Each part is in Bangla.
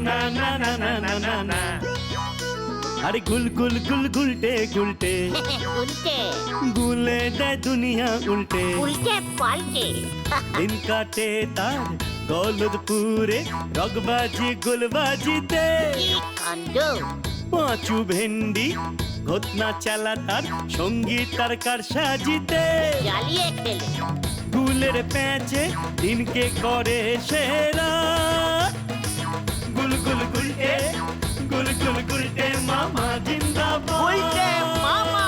না না না না না না না। আরে গুল গুল গুল গুলটে গুলটে উল্টে গুলে দেয় দুনিয়া উল্টে। উল্টে পাল্টে দিন কাটে তার দৌলতপুরে রগবাজি গুলবাজিতে। কি কাণ্ড! পাঁচু ভেন্ডি ঘটনা চালা তার সঙ্গীত তার কার সাজিতে। জ্বালিয়ে খেলে গুলের প্যাচে দিনকে করে সেরা। গুল গুল গুলটে গুল গুল গুলটে মামা জিন্দাবাদ। উল্টে মামা।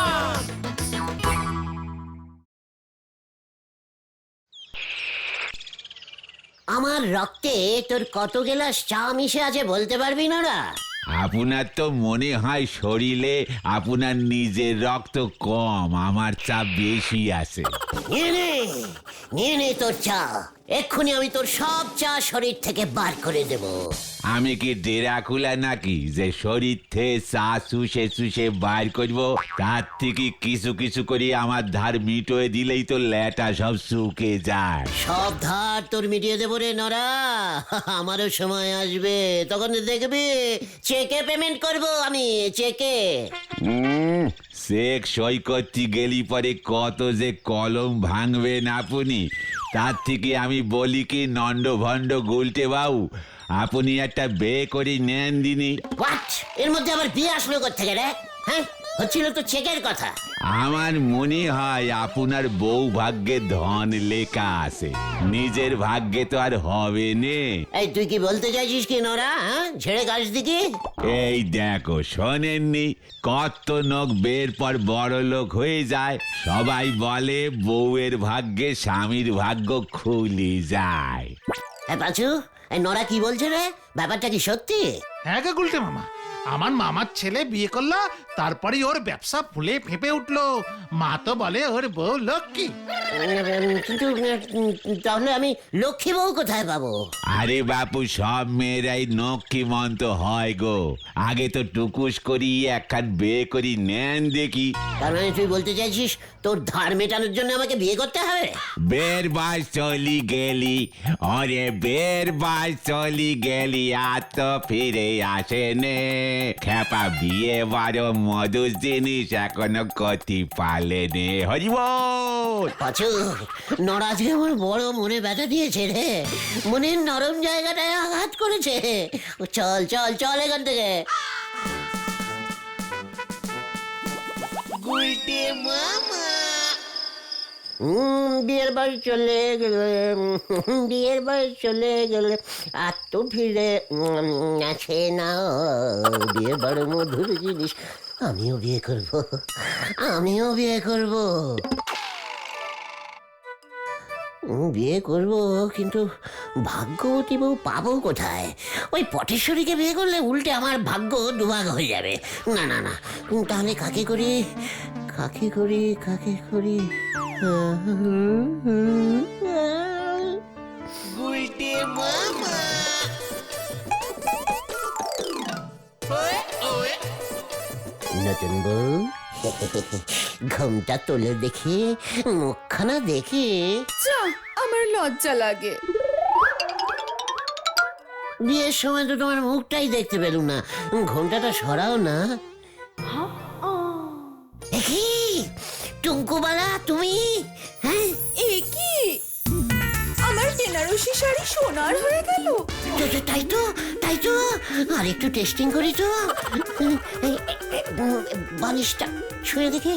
আমার রক্তে তোর কত গেলাস চা মিশে আছে বলতে পারবি না রা? আপনার তো মনে হয় শরীরে আপনার নিজের রক্ত কম, আমার চাপ বেশি আছে। নিয়ে নে তোর চা। এক্ষুনি আমি তোর সব চা শরীর থেকে বার করে দেব। আমি কি ডেরাকুলা নাকি যে শরীর থেকে চা চুষে চুষে বার করব? তার থেকে কিছু কিছু করে আমার ধার মিটোয় দিলেই তো ল্যাটা সব শুকে যায়। সব ধার তোর মিটিয়ে দেবো রে নরা। আমারও সময় আসবে, তখন দেখবি চেকে পেমেন্ট করব আমি, চেকে। চেক সই করতে গেলি পরে কত যে কলম ভাঙবেন আপনি। তার থেকে আমি বলি কি নন্ড ভণ্ড গুলটে বাবু, আপনি একটা বিয়ে করে নেন দিনি। হোয়াট? এর মধ্যে আবার বিয়ে আসলো কোত্থেকে রে? হ্যাঁ, হচ্ছিল তো চেকের কথা। আমার মনে হয় আপনার বউ ভাগ্যে ধন লেখা আছে, নিজের ভাগ্যে তো আর হবে নে। এই তুই কি বলতে চাইছিস কি নরা? হ্যাঁ, ঝেড়ে গাছ দিকে। এই দেখো, শোনেননি কত লোক বের পর বড় লোক হয়ে যায়? সবাই বলে বউয়ের ভাগ্যে স্বামীর ভাগ্য খুলে যায়। হ্যাঁ পাঁচু, এই নরা কি বলছে রে? ব্যাপারটা কি সত্যি? হ্যাঁ গা গুলটে মামা, আমার মামার ছেলে বিয়ে করলো, তারপরে ওর ব্যবসা ফুলে ফেপে উঠলো। মা তো বলে ওর বউ লক্ষ্মী। কিন্তু তাহলে আমি লক্ষ্মী বউ কোথায় পাবো? আরে বাপু, সব মেয়েরাই নক্ষীমন্ত হয় গো। আগে তো টুকুস করি একখান বিয়ে করি নেন দেখি। তার মানে তুই বলতে চাইছিস তোর ধার মেটানোর জন্য আমাকে বিয়ে করতে হবে? বের বাস চলি গেলি, অরে বের বাস চলি গেলি, আর তো ফিরে আসে নে। খেপা বিয়ে বারো মধুর জিনিস এখনো কতি পালে নে। হরিবল। পাঁচু, নরা আজকে আমার বড় মনে ব্যথা দিয়েছে রে। মনের নরম জায়গাটায় আঘাত করেছে। চল চল চল এখান থেকে। বিয়ের বাড়ি চলে গেলে, বিয়ের বাড়ি চলে গেলে আর তো ফিরে আছে না। বিয়ে বড় মধুর জিনিস। আমিও বিয়ে করব, আমিও বিয়ে করব, বিয়ে করব। কিন্তু ভাগ্যবতী বউ পাবো কোথায়? ওই পটেশ্বরীকে বিয়ে করলে উল্টে আমার ভাগ্য দুভাগ হয়ে যাবে। না না না, তাহলে কাকে করি, কাকে করি, কাকে করি? নতুন বউ, ঘুমটা তোলে দেখি, মুখখানা দেখি। যা, আমার লজ্জা লাগে। বিয়ের সময় তো তোমার মুখটাই দেখতে পেলুম না, ঘোমটাটা সরাও না। দেখি টুঙ্কুবালা, তুমি? হ্যাঁ, এ কি? আমার বেনারসি শাড়ি সোনার হয়ে গেল। তাই তো, তাই তো। আর একটু টেস্টিং করি তো। বালিশটা ছুঁয়ে দেখি।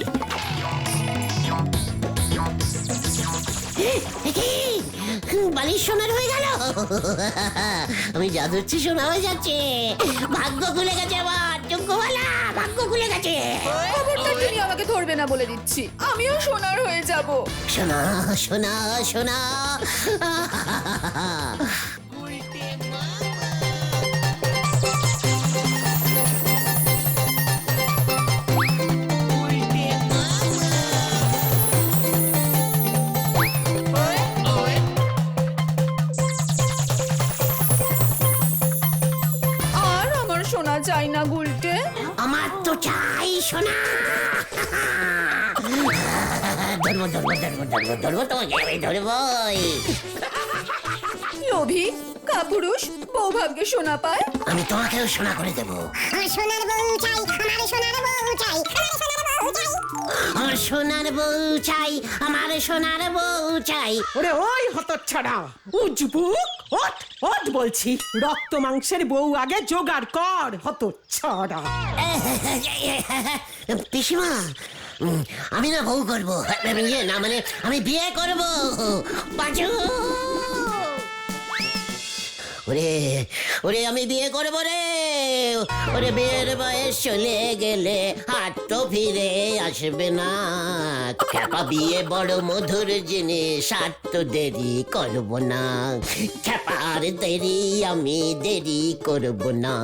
বালিশ সোনার হয়ে গেল। আমি যা ধরছি সোনা হয়ে যাচ্ছে। ভাগ্য খুলে গেছে আমার টুঙ্কুবালা, ভাগ্য খুলে গেছে। খবরদার তুমি আমাকে ধরবে না বলে দিচ্ছি, আমিও সোনার হয়ে যাব। সোনা সোনা সোনা। আর আমার সোনা চাই না গুলটে। আমার তো চাই সোনা। ধরবো ধরবো ধরবো ধরবো ধরবো, তোমাকে আমি ধরবই। লোভী, কাপুরুষ বৌভাগ্যে সোনা পায়। আমি তোমাকেও সোনা করে দেবো। সোনার বউ চাই, আমার সোনার বউ চাই, আমার সোনার বউ চাই। আমার সোনার বউ চাই, আমার সোনার বউ চাই। ওরে ওই হতচ্ছাড়া উজবুক, ওঠ ওঠ বলছি, রক্ত মাংসের বউ আগে জোগাড় কর হতচ্ছাড়া। পিসিমা, আমি না বউ করবো, না মানে আমি বিয়ে করবো। পাঁচু, ওরে ওরে আমি বিয়ে করবো রে। ওরে বিয়ের বয়স চলে গেলে হাত তো ফিরে আসবে না। খ্যাপা বিয়ে বড় মধুর জিনিস, আর তো দেরি করবো না। খ্যাপার দেরি আমি দেরি করবো না।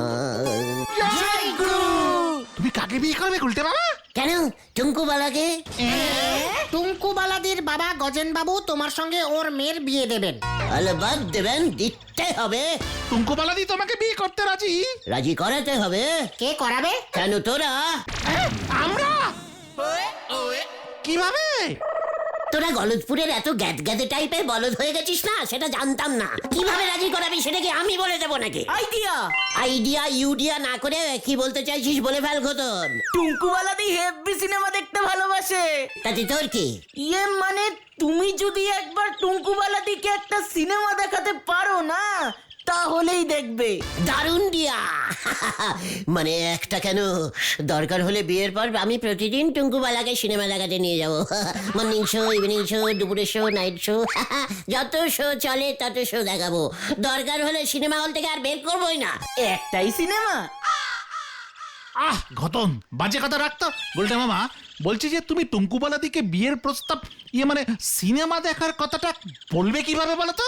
তুমি কাকে বিয়ে করবে গুলটে বাবা? কেন টুঙ্কু বালাকে? টুঙ্কু বালাদির বাবা গজেন বাবু তোমার সঙ্গে ওর মেয়ের বিয়ে দেবেন। আলবাদ দেবেন, দিতে হবে। টুঙ্কু বালাদি তোমাকে বিয়ে করতে রাজি? রাজি করাতে হবে। কে করাবে? কেন তোরা? আমরা? কিভাবে? তোরা গলদপুরের এত গ্যাদে টাইপের বলদ হয়ে গেছিস না, সেটা জানতাম না। কিভাবে রাজি করাবি সেটা কি আমি বলে দেবো নাকি? আইডিয়া। আইডিয়া ইউডিয়া না করে কি বলতে চাইছিস বলে ফেল খোদন। টুঙ্কুবালাদি হেভি সিনেমা দেখতে ভালোবাসে। তাতে তোর কি? ইয়ে মানে তুমি যদি একবার টুঙ্কুবালাদিকে একটা সিনেমা দেখাতে পারো না, তাহলেই দেখবে। দারুণ দিয়া। মানে একটা কেন, দরকার হলে বিয়ের পর আমি প্রতিদিন টুঙ্কুবালাকে সিনেমা দেখাতে নিয়ে যাবো। মর্নিং শো, ইভিনিং শো, দুপুরের শো, নাইট শো, যত শো চলে তত শো দেখাবো। দরকার হলে সিনেমা হল থেকে আর বের করবোই না। একটাই সিনেমা। আহ ঘটন, বাজে কথা রাখতো। গুলটে মামা বলছি যে তুমি টুঙ্কু বালাদিকে বিয়ের প্রস্তাব মানে সিনেমা দেখার কথাটা বলবে কিভাবে বলো তো?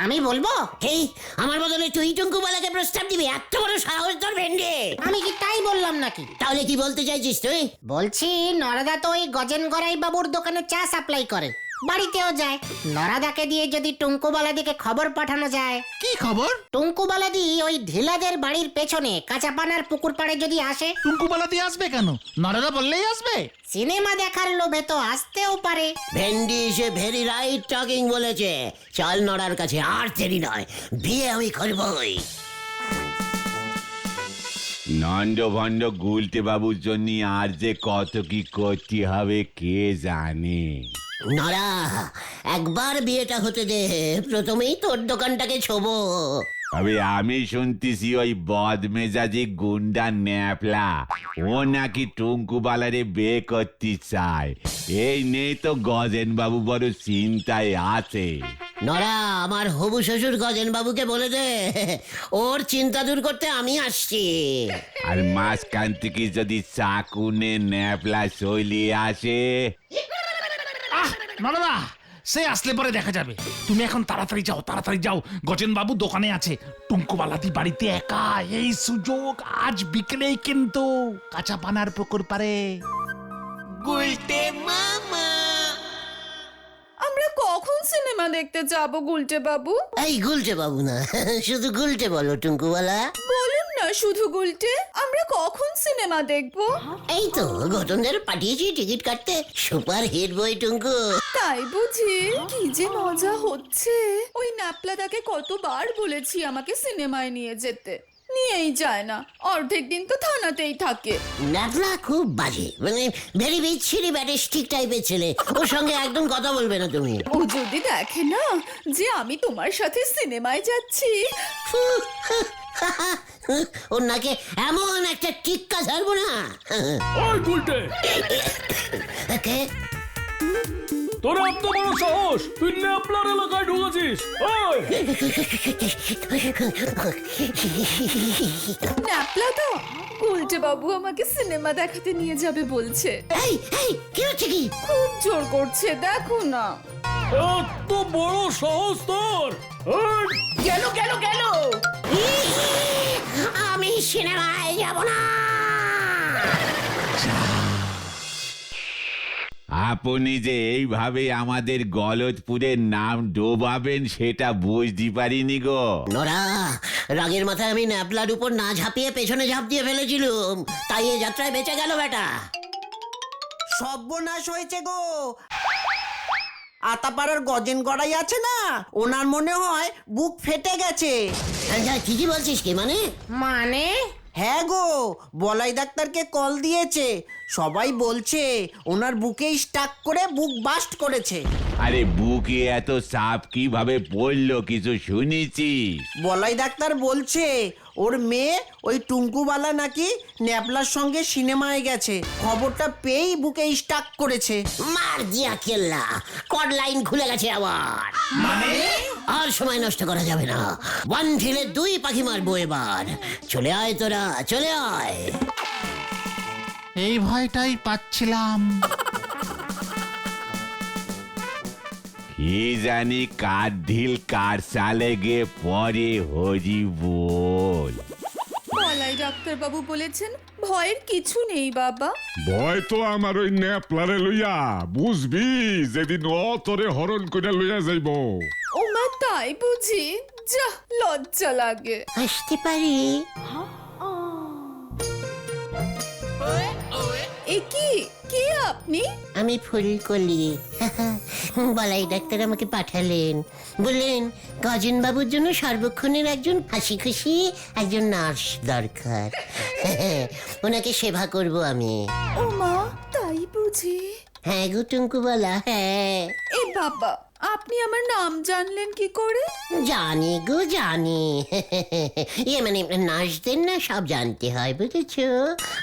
আমি বলবো? এই আমার বদলে তুই টুঙ্কুবালাকে প্রস্তাব দিবি? এত বড় সাহস তোর ভেন্ডে! আমি কি তাই বললাম নাকি? তাহলে কি বলতে চাইছিস তুই? বলছি নরাদা তো ওই গজেন গড়াই বাবুর দোকানে চা সাপ্লাই করে, বাড়িতেও যায়। নরাদাকে দিয়ে যদি টুঙ্কু বালাদিকে খবর পাঠানো যায়। কি খবর? টুঙ্কু বালাদি ওই ঢিলাদের বাড়ির পেছনে কাঁচাপানার পুকুর পাড়ে যদি আসে। টুঙ্কু বালাদি আসবে কেন? নরেদা বললেই আসবে। সিনেমা দেখার লোভে তো আসতেও পারে। ভেন্ডি সে ভেরি রাইট টকিং বলেছে। চল নড়ার কাছে, আর দেরি নয়, বিয়ে আমি করবই। নন্দ ভন্ড গুলটে বাবুর জন্য আর যে কত কি করতে হবে কে জানে। নড়া, একবার বিয়েটা হতে দে, প্রথমেই তোর দোকানটাকে ছোবো। তবে আমি শুনতেছি ওই বদমেজাজি গুন্ডা ন্যাপলা ও নাকি টুঙ্কু বালারে বিয়ে করতে চায়। এই নেই তো গজেন বাবু বড় চিন্তায় আছে। নড়া, আমার হবু শ্বশুর গজেন বাবুকে বলে দে, ওর চিন্তা দূর করতে আমি আসছি। আর মাঝখান থেকে যদি চাকুনে ন্যাপলা চলিয়ে আসে। আহ নরেদা, সে আসলে পরে দেখা যাবে। তুমি এখন তাড়াতাড়ি যাও, তাড়াতাড়ি যাও। গজেন বাবু দোকানে আছে, টুঙ্কু বালাদি বাড়িতে একা। এই সুযোগ আজ বিকেলেই কিন্তু কাঁচা পানার পুকুর পারে। আমরা কখন সিনেমা দেখতে যাব গুলটে বাবু? এই গুলটে বাবু না, শুধু গুলটে বলো টুঙ্কুওয়ালা। বলুন না শুধু গুলটে, আমরা কখন সিনেমা দেখব? এই তো গতনদের পাঠিয়েছি টিকিট কাটতে, সুপার হিট বই টুঙ্কু। তাই বুঝি? কি যে মজা হচ্ছে। ওই ন্যাপলাদাকে কতবার বলেছি আমাকে সিনেমায় নিয়ে যেতে, নিয়েই যায় না। অর্ধেক দিন তো থানাতেই থাকে। ন্যাপলা খুব বাজে, মানে ভেরি বিচ্ছিরি ব্যাটিস্টিক টাইপের ছেলে। ওর সঙ্গে একদম কথা বলবে না তুমি। ও যদি দেখে না যে আমি তোমার সাথে সিনেমায় যাচ্ছি। ওর নাকে এমন একটা টিক্কা ছাড়বো না। ওই গুলটে, কে? তোর এত বড় সাহস, তুই ন্যাপলার এলাকায় ঢুকেছিস? ওই ন্যাপলাদা, গুলটে বাবু আমাকে সিনেমা দেখাতে নিয়ে যাবে বলছে। এই এই কি হচ্ছে কি? খুব জোর করছে, দেখো না। এত বড় সাহস তোর! ওই, গেল গেল গেল। আমি সিনেমায় যাব না। আপনি যে এইভাবে আমাদের গলদপুরের নাম ডোবাবেন সেটা বুঝতে পারিনি গো। নোরা, রাগের মাথায় আমি ন্যাপলার উপর না ঝাঁপিয়ে পেছনে ঝাঁপ দিয়ে ফেলেছিলুম, তাই এই যাত্রায় বেঁচে গেল বেটা। সর্বনাশ হয়েছে গো। আতাপাড়ার গজেন গড়াই আছে না, ওনার মনে হয় বুক ফেটে গেছে। ঠিকই বলছিস কি মানে? মানে হ্যাঁ গো, বলাই ডাক্তারকে কল দিয়েছে, সবাই বলছে ওনার বুকে স্টাক করে বুক বাস্ট করেছে। আরে বুকে এত সাপ কিভাবে পড়লো কিছু শুনেছি? বলাই ডাক্তার বলছে ওর মেয়ে ওই টুঙ্কুবালা নাকি ন্যাপলার সঙ্গে সিনেমায় গেছে, খবরটা পেয়েই বুকে স্টাক করেছে। মার দিয়া কেল্লা, কড লাইন খুলে গেছে আবার। মানে আর সময় নষ্ট করা যাবে না, ওয়ান ঢিলে দুই পাখি মারবো এবার। চলে আয় তোরা, চলে আয়। এই ভয়টাই পাচ্ছিলাম। কি জানি কার ঢিল কার সালে গে পরে হরি বল। বলাই ডাক্তারবাবু বলেছেন ভয়ের কিছু নেই বাবা। ভয় তো আমার ওই ন্যাপলারে লইয়া, বুঝবি যেদিন অতরে হরণ করে লইয়া যাইব। ও মা, তাই বুঝি? যা, লজ্জা লাগে। আসতে পারি? এ কি, কে আপনি? আমি ফুলকলি। বলাই ডাক্তার আমাকে পাঠালেন, বললেন গজেন বাবুর জন্য সর্বক্ষণের একজন হাসি খুশি একজন নার্স দরকার। ওনাকে সেবা করব আমি। ও মা, তাই বুঝি? হ্যাঁ গো টুঙ্কুবালা, হ্যাঁ। এ বাবা, আপনি আমার নাম জানলেন কি করে? জানি গো জানি। মানে নার্সদের না সব জানতে হয়, বুঝেছো?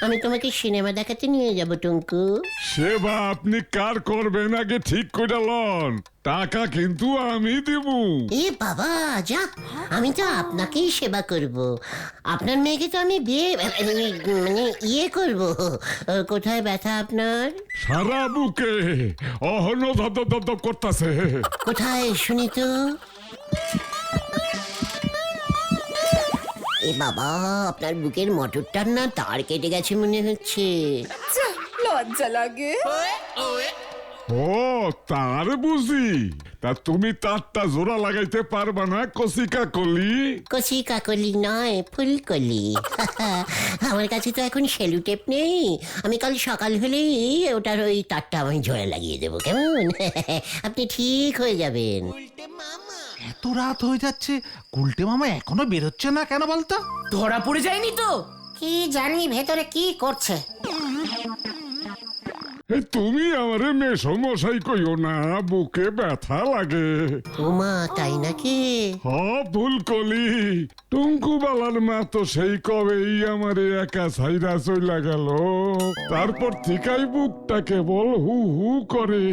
আমি তোমাকে সিনেমা দেখাতে নিয়ে যাব টুঙ্কু। সেবা আপনি কার করবেন আগে ঠিক করে লন, টাকা কিন্তু আমি দিব। এ বাবা যা, আমি তো আপনাকেই সেবা করব। আপনার মেয়েকে তো আমি বিয়ে মানে ইয়ে করব। কোথায় ব্যথা আপনার? সারা বুকে অহন ধদ করতেছে। কোথায় শুনি তো? এ বাবা, আপনার বুকের মোটরটার না তার কেটে গেছে মনে হচ্ছে। যা, লজ্জা লাগে। ও তার বুঝি, তা তুমি তারটা জোড়া লাগাইতে পারবা না কসিকা কলি? কচি কাকলি নয়, ফুলকলি। আমার কাছে তো এখন সেলুটেপ নেই। আমি কাল সকাল হলেই ওটার ওই তারটা আমি জোড়া লাগিয়ে দেবো, কেমন? আপনি ঠিক হয়ে যাবেন। এত রাত হয়ে যাচ্ছে, গুলটে মামা এখনো বেরোচ্ছে না কেন বলতো? ধরা পড়ে যায়নি তো? কি জানি ভেতরে কি করছে। তুমি আমারে মেশো মশাই কইও না, বুকে ব্যথা লাগে। ওমা, তাই নাকি? হ ফুলকলি, টুঙ্কুবালার মা তো সেই কবেই আমারে একা ছাইরা চইলা গেল। তারপর থেকেই বুকটা কেবল হু হু করে।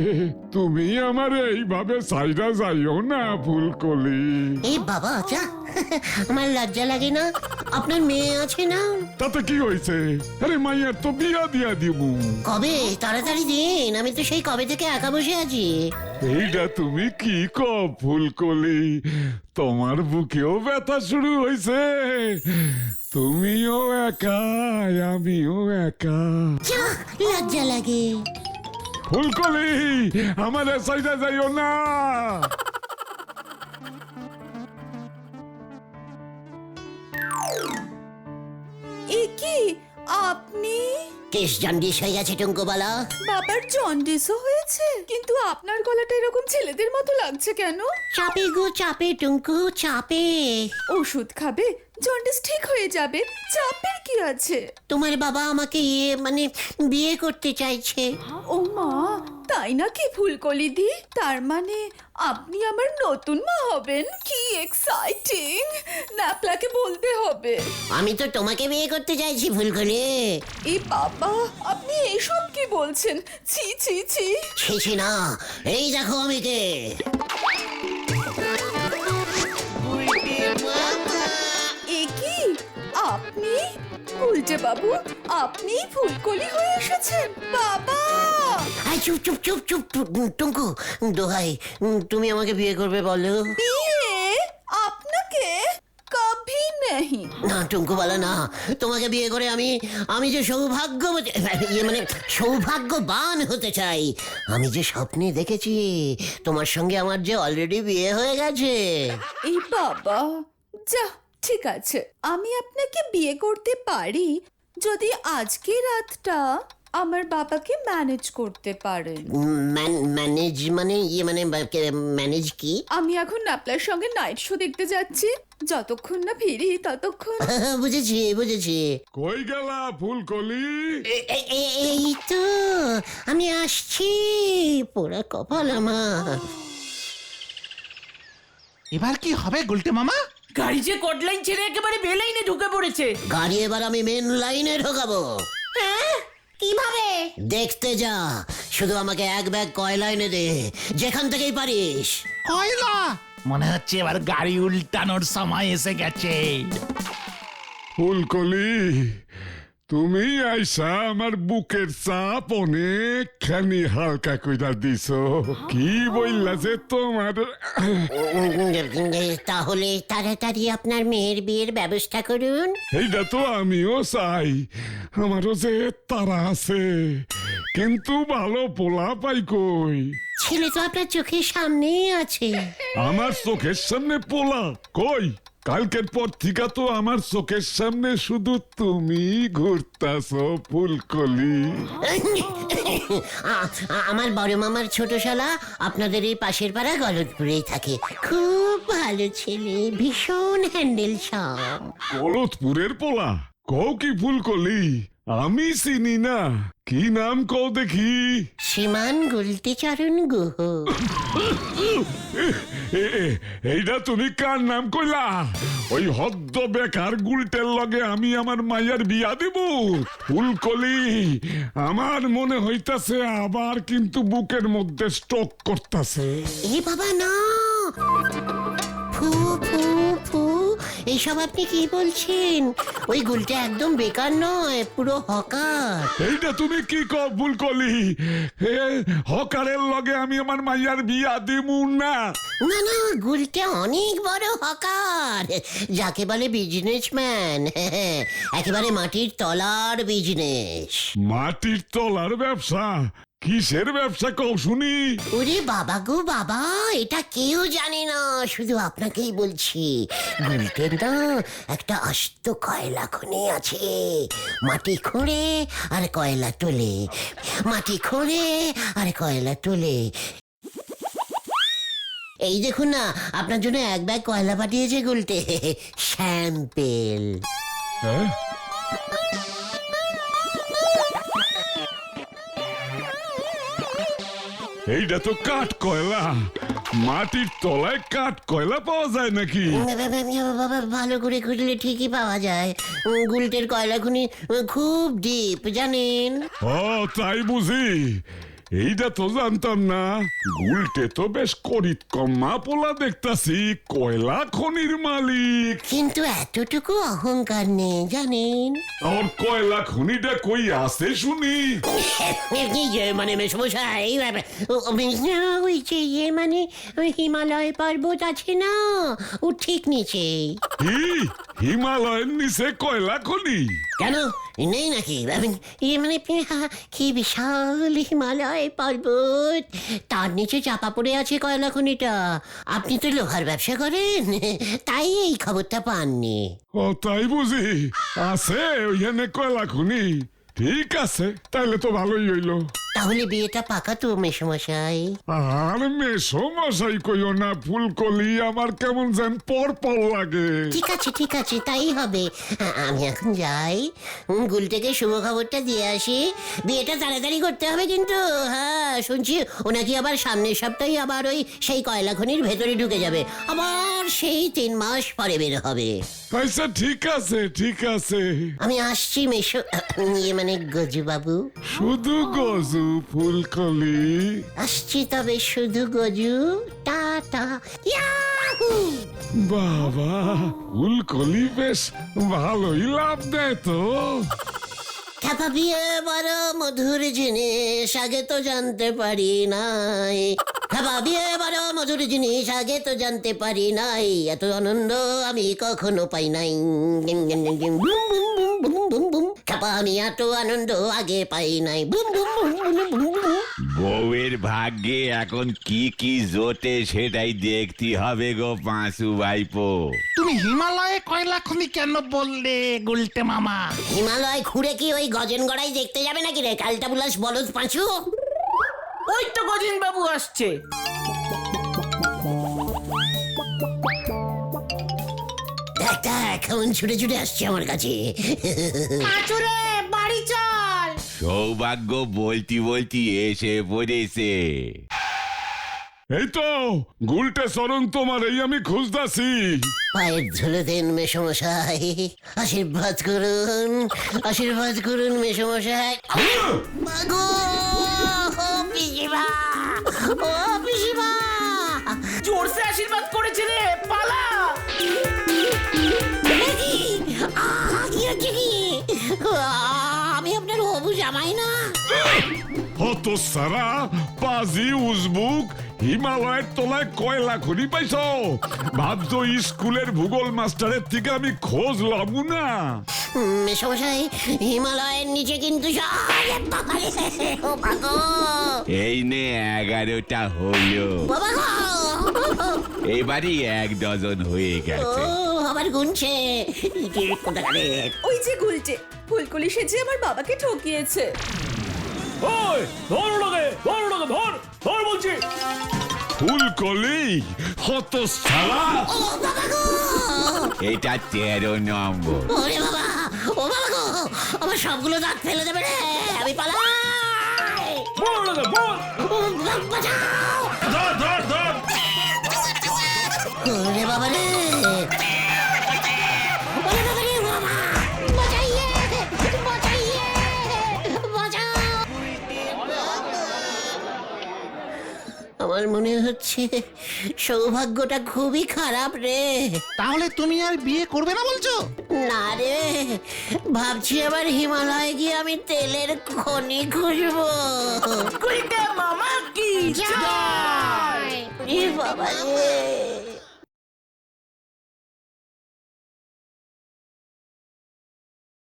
তুমি আমারে এইভাবে ছাইরা যাইও না ফুলকলি। এই বাবা যা, আমার লজ্জা লাগে না? আপনার মেয়ে আছে না? তাতে কি হয়েছে? আরে মাইয়ার তো বিয়া দিয়া দিব। কবে? তাড়াতাড়ি দিন, আমি তো সেই কবে থেকে একা বসে আছি। এইটা তুমি কি কও ফুলকলি, তোমার বুকেও ব্যথা শুরু হয়েছে? তুমিও একা, আমিও একা। যা, লজ্জা লাগে। ফুলকলি, আমাদের সাইডে যাইও না। এ কি, আপনি? কেস জন্ডিস হয়ে গেছে টুঙ্কুবালা। বাবার জন্ডিসও হয়েছে? কিন্তু আপনার গলাটা এরকম ছেলেদের মতো লাগছে কেন? চাপে গো চাপে টুঙ্কু, চাপে। ওষুধ খাবে, জন্ডিস ঠিক হয়ে যাবে। চাপের কি আছে? তোমার বাবা আমাকে মানে বিয়ে করতে চাইছে। ও মা, তাই নাকি ফুলকলি দি? তার মানে আপনি আমার নতুন মা হবেন? কি এক্সাইটিং! ন্যাপলাকে বলতে হবে। আমি তো তোমাকে বিয়ে করতে চাইছি ফুলকলি। এ বাবা, আপনি এইসব কি বলছেন? ছি ছি ছি। ছি না, এই দেখো আমি কে। এ কি, আপনি? উল্টে বাবু, আপনি ফুলকলি হয়ে এসেছেন? বাবা! চুপ চুপ চুপ চুপ টুঙ্কু, দোহাই, তুমি আমাকে বিয়ে করবে বলো? বিয়ে? আপনাকে? কভি নেহি। না টুঙ্কুবালা না, তোমাকে বিয়ে করে আমি যে মানে সৌভাগ্যবান হতে চাই। আমি যে স্বপ্নে দেখেছি তোমার সঙ্গে আমার যে অলরেডি বিয়ে হয়ে গেছে। এই বাবা, যা, ঠিক আছে, আমি আপনাকে বিয়ে করতে পারি যদি আজকে রাতটা আমার বাবাকে ম্যানেজ করতে পারেন। ম্যানেজ মানে ম্যানেজ কি? আমি এখন ন্যাপলার সঙ্গে নাইট শো দেখতে যাচ্ছি, যতক্ষণ না ফিরি ততক্ষণ। বুঝেছি। কই গেলা ফুলকলি? এই তো আমি আসছি, পোড়া কপাল আমার। এবার কি হবে গুলটে মামা? গাড়ি যে কোট লাইন ছেড়ে একেবারে বে লাইনে ঢুকে পড়েছে। গাড়ি এবার আমি মেন লাইনে ঢোকাবো। কিভাবে? দেখতে যা, শুধু আমাকে এক ব্যাগ কয়লা এনে দে, যেখান থেকেই পারিস। কয়লা? মনে হচ্ছে এবার গাড়ি উল্টানোর সময় এসে গেছে। ফুলকলি, তুমি আইসা আমার বুকের চাপ অনেকখানি হালকা কইরা দিছো। কি বললা যে তোমার? তাহলে তাড়াতাড়ি আপনার মেয়ের বিয়ের ব্যবস্থা করুন। এইটা তো আমিও চাই, আমারও যে তারা আছে, কিন্তু ভালো পোলা পাই কই? ছেলে তো আপনার চোখের সামনেই আছে। আমার চোখের সামনে পোলা কই? কালকের পর থেকে তো আমার চোখের সামনে শুধু তুমি ঘুরতাছো ফুলকলি। আমার বড় মামার ছোট শালা আপনাদের এই পাশের পাড়া গলতপুরেই থাকে, খুব ভালো ছেলে, ভীষণ হ্যান্ডেল সব। গলতপুরের পোলা? কও কি ফুলকলি? আমি চিনি না, কি নাম কও দেখি? শ্রীমান গুলটিচরণ গুহ। এইটা তুমি কার নাম কইলা? ওই হদ্দ বেকার গুলটের লগে আমি আমার মায়ের বিয়া দেব? ফুলকলি, আমার মনে হইতাছে আবার কিন্তু বুকের মধ্যে স্ট্রোক করতেছে। এ বাবা না, ফু ফু ফু, এইসব আপনি কি বলছেন? ওই গুলটা একদম বেকার নয়, পুরো হকার। এইটা তুমি কি কও ফুলকলি? হকারের লগে আমি আমার মাইয়ার বিয়া দিমু না। না, গুলটা অনেক বড় হকার, যাকে বলে বিজনেসম্যান। একেবারে মাটির তলার বিজনেস। মাটির তলার ব্যবসা? কিসের ব্যবসা কও শুনি? ওরে বাবা গো বাবা, এটা কেউ জানে না, শুধু আপনাকেই বলছি। গুলটের না একটা আস্ত কয়লা খনি আছে, মাটি খোঁড়ে আর কয়লা তোলে, মাটি খোঁড়ে আর কয়লা তোলে। এই দেখুন না, আপনার জন্য এক ব্যাগ কয়লা পাঠিয়েছে গুলটে, স্যাম্পেল। হ্যাঁ? এইটা তো কাঠ কয়লা। মাটির তলায় কাঠ কয়লা পাওয়া যায় নাকি? বাবা, ভালো করে খুঁজলে ঠিকই পাওয়া যায়। গুলটের কয়লা খনি খুব ডিপ, জানেন? ও তাই বুঝি, এইটা তো জানতাম না। গুলটে তো বেশ করিত কম্মা পোলা দেখতাছি, কয়লা খনির মালিক। কিন্তু এতটুকু অহংকার নেই, জানেন? ওর কয়লা খনিটা কই আছে শুনি? মানে মেসমশাই, ওই যে মানে হিমালয় পর্বত আছে না, ও ঠিক নিচে। কি হিমালয়ের নিচে কয়লা খনি? কেন নেই নাকি? মানে কি বিশাল হিমালয় পর্বত, তার নিচে চাপা পড়ে আছে কয়লা খনিটা। আপনি তো লোহার ব্যবসা করেন, তাই এই খবরটা পাননি। ও তাই বুঝি, আছে ওইখানে কয়লা খনি? ঠিক আছে, তাইলে তো ভালোই হইলো। তাহলে বিয়েটা পাকা তো মেসমশাই? আর মেসো মশাই কইও না ফুলকলি, আমার কেমন যেন পর লাগে। ঠিক আছে, তাই হবে। আমি এখন যাই, গুলটেকে শুভ খবরটা দিয়ে আসি। বিয়েটা তাড়াতাড়ি করতে হবে কিন্তু। হ্যাঁ, শুনছি ও নাকি আবার সামনের সপ্তাহে আবার ওই সেই কয়লা খনির ভেতরে ঢুকে যাবে, আবার সেই 3 মাস পরে বের হবে। আচ্ছা ঠিক আছে। আমি আসছি মেশো, মানে গজু বাবু। শুধু গজু ফুলকলি? আসছি তবে শুধু গজু, টাটা। ইয়াহু! বাবা, ফুলকলি বেশ ভালোই লাভ দেয় তো। খ্যাপা বিয়ে বড় মধুর জিনিস, আগে তো জানতে পারি নাই। খ্যাপা বিয়ে বড় মধুর জিনিস, আগে তো জানতে পারি নাই। এত আনন্দ আমি কখনো পাই নাই। খ্যাপা আমি এত আনন্দ আগে পাই নাই। বউয়ের ভাগ্যে এখন কি কি জোটে সেটাই দেখতে হবে গো পাঁচু ভাইপো। তুমি তুমি হিমালয়ে কয়লা খনি কেন বললে গুলটে মামা? হিমালয় ঘুরে কি ওই গজেন গড়াই দেখতে যাবে নাকি রে কালটা বুলাস বলদ পাঁচু? ওই তো গজেন বাবু আসছে। একটা কেমন ছুটে ছুটে আসছে আমার কাছে। পাঁচুরে বাড়ি চল। সৌভাগ্য বলতি বলতি এসে পড়েছে। এই তো গুলটে চরণ তোমার, এই আমি খুঁজতাছি। পায়ের ধুলে দেন মেসমশাই, আশীর্বাদ করুন, আশীর্বাদ করুন মেসমশাই। মাগো ও পিসিমা, ও পিসিমা, জোরসে আশীর্বাদ করেছে রে, পালা। কি হচ্ছে কি? আমি আপনার হবু জামাই না? হত সারা পাজি উজবুক হিমালয়ের তলায় কয়লা খনি পাইছো? ভাবছো স্কুলের ভূগোল মাস্টারের থেকে আমি খোঁজ লব না? মেসমশাই হিমালয়ের নিচে কিন্তু ও বাবা, এই নে 11টা হলো, বাবা গো! এবারই 1 ডজন হয়ে ও গেছে। আবার গুনছে কোথাকারের। ওই যে গুলটে ফুলকলি সেজে আমার বাবাকে ঠকিয়েছে। ওই ধর ওটাকে, ধর ওটাকে, ধর ধর বলছি। ফুলকলি হত সারা, ও বাবা গো! এটা 13 নম্বর। ওরে বাবা, ও বাবা গো! আমার সবগুলো দাঁত ফেলে দেবে রে, আমি পালাই। বল ওটাকে, বল। ও, বাঁচাও! ধর ধর ধর। ওরে বাবা রে, ওরে বাবা রে, বাবা! বাঁচাইয়ে, বাঁচাইয়ে, বাঁচাও! আমার মনে হচ্ছে সৌভাগ্যটা খুবই খারাপ রে। তাহলে তুমি আর বিয়ে করবে না বলছো? না রে, ভাবছি আবার হিমালয়ে গিয়ে আমি তেলের খনি খুঁজবো। গুলটে মামা কি জয়। এ বাবা রে।